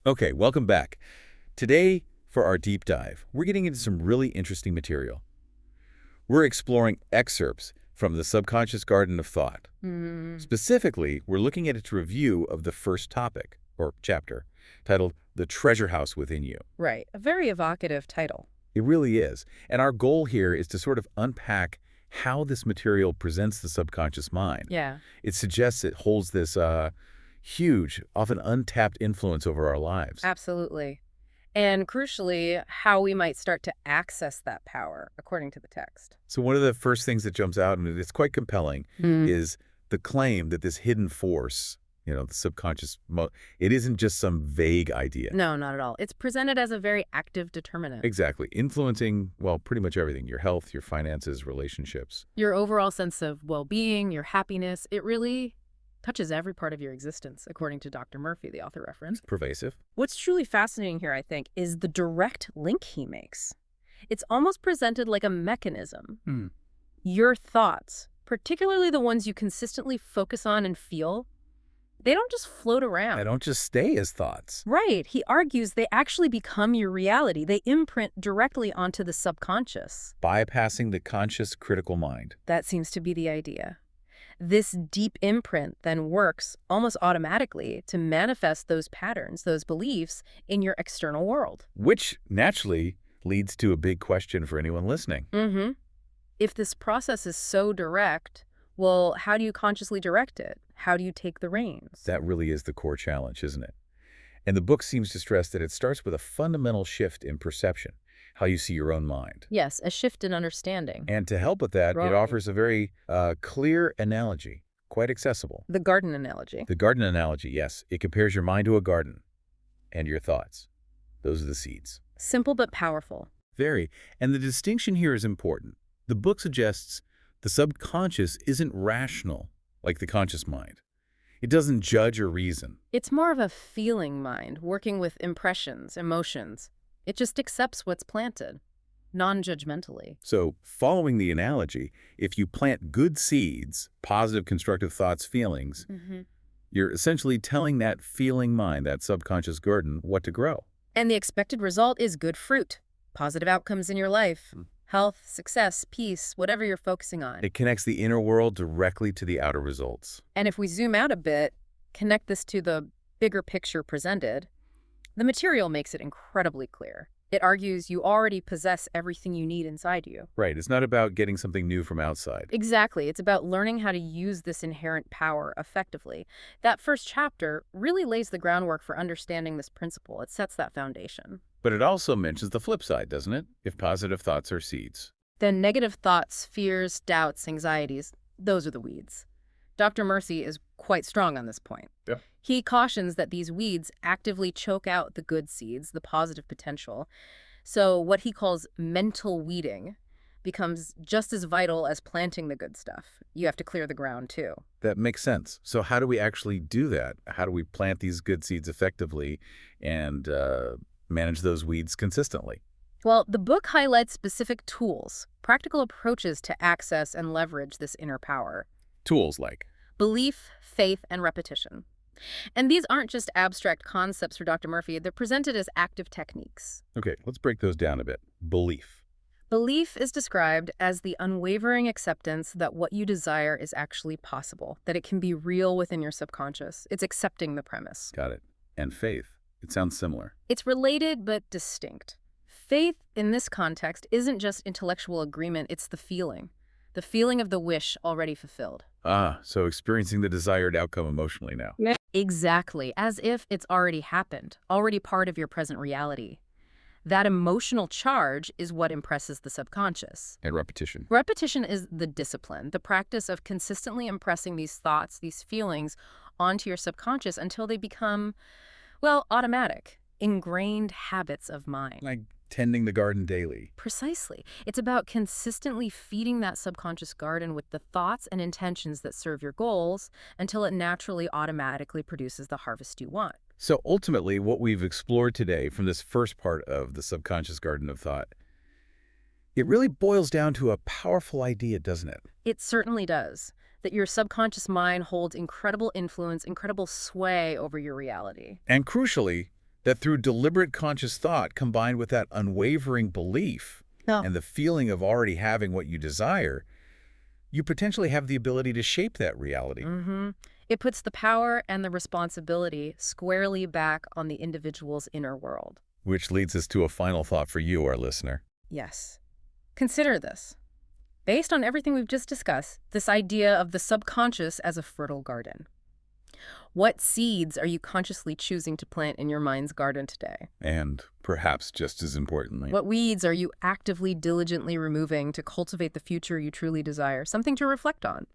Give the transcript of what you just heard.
Okay, welcome back. Today, for our deep dive, we're getting into some really interesting material. We're exploring excerpts from the subconscious garden of thought. Hmm. Specifically, we're looking at its review of the first topic, or chapter, titled The Treasure House Within You. Right. A very evocative title. It really is. And our goal here is to sort of unpack how this material presents the subconscious mind. Yeah, It suggests it holds this huge, often untapped influence over our lives. absolutely. And crucially, how we might start to access that power, according to the text. So one of the first things that jumps out, and it's quite compelling, Mm. is the claim that this hidden force, the subconscious, it isn't just some vague idea. No, not at all. It's presented as a very active determinant. Exactly. Influencing, well, pretty much everything. Your health, your finances, relationships. Your overall sense of well-being, your happiness, it really touches every part of your existence, according to Dr. Murphy, the author referenced. Pervasive. What's truly fascinating here, I think, is the direct link he makes. It's almost presented like a mechanism. Hmm. Your thoughts, particularly the ones you consistently focus on and feel, they don't just float around. They don't just stay as thoughts. Right. He argues they actually become your reality. They imprint directly onto the subconscious. Bypassing the conscious critical mind. That seems to be the idea. This deep imprint then works almost automatically to manifest those patterns, those beliefs in your external world. Which, naturally, leads to a big question for anyone listening. Mm-hmm. If this process is so direct, well, how do you consciously direct it? How do you take the reins? That really is the core challenge, isn't it? And the book seems to stress that it starts with a fundamental shift in perception, how you see your own mind. Yes, a shift in understanding. And to help with that, Right. it offers a very clear analogy, quite accessible. The garden analogy. The garden analogy, yes. It compares your mind to a garden and your thoughts. Those are the seeds. Simple but powerful. Very. And the distinction here is important. The book suggests the subconscious isn't rational like the conscious mind. It doesn't judge or reason. It's more of a feeling mind, working with impressions, emotions. It just accepts what's planted, non-judgmentally. So, following the analogy, if you plant good seeds, positive, constructive thoughts, feelings, you're essentially telling that feeling mind, that subconscious garden, what to grow. And the expected result is good fruit, positive outcomes in your life, health, success, peace, whatever you're focusing on. It connects the inner world directly to the outer results. And if we zoom out a bit, connect this to the bigger picture presented, the material makes it incredibly clear. It argues you already possess everything you need inside you. Right. It's not about getting something new from outside. Exactly. It's about learning how to use this inherent power effectively. That first chapter really lays the groundwork for understanding this principle. It sets that foundation. But it also mentions the flip side, doesn't it? If positive thoughts are seeds. Then negative thoughts, fears, doubts, anxieties, those are the weeds. Dr. Murphy is quite strong on this point. Yeah. He cautions that these weeds actively choke out the good seeds, the positive potential. So what he calls mental weeding becomes just as vital as planting the good stuff. You have to clear the ground too. That makes sense. So how do we actually do that? How do we plant these good seeds effectively and manage those weeds consistently? Well, the book highlights specific tools, practical approaches to access and leverage this inner power. Tools like? Belief, faith, and repetition. And these aren't just abstract concepts for Dr. Murphy, they're presented as active techniques. Okay, let's break those down a bit. Belief. Belief is described as the unwavering acceptance that what you desire is actually possible, that it can be real within your subconscious. It's accepting the premise. Got it. And faith. It sounds similar. It's related but distinct. Faith, in this context, isn't just intellectual agreement, it's the feeling of the wish already fulfilled. Ah, so experiencing the desired outcome emotionally now. Exactly, as if it's already happened, already part of your present reality. That emotional charge is what impresses the subconscious. And repetition. Repetition is the discipline, the practice of consistently impressing these thoughts, these feelings onto your subconscious until they become, well, automatic, ingrained habits of mind. Like tending the garden daily. Precisely. It's about consistently feeding that subconscious garden with the thoughts and intentions that serve your goals until it naturally, automatically produces the harvest you want. So ultimately, what we've explored today from this first part of the subconscious garden of thought, it really boils down to a powerful idea, doesn't it? It certainly does. That your subconscious mind holds incredible influence, incredible sway over your reality. And crucially, That through deliberate conscious thought combined with that unwavering belief No. and the feeling of already having what you desire, you potentially have the ability to shape that reality. It puts the power and the responsibility squarely back on the individual's inner world. Which leads us to a final thought for you, our listener. Yes. Consider this. Based on everything we've just discussed, this idea of the subconscious as a fertile garden. What seeds are you consciously choosing to plant in your mind's garden today? And perhaps just as importantly, What weeds are you actively, diligently removing to cultivate the future you truly desire? Something to reflect on.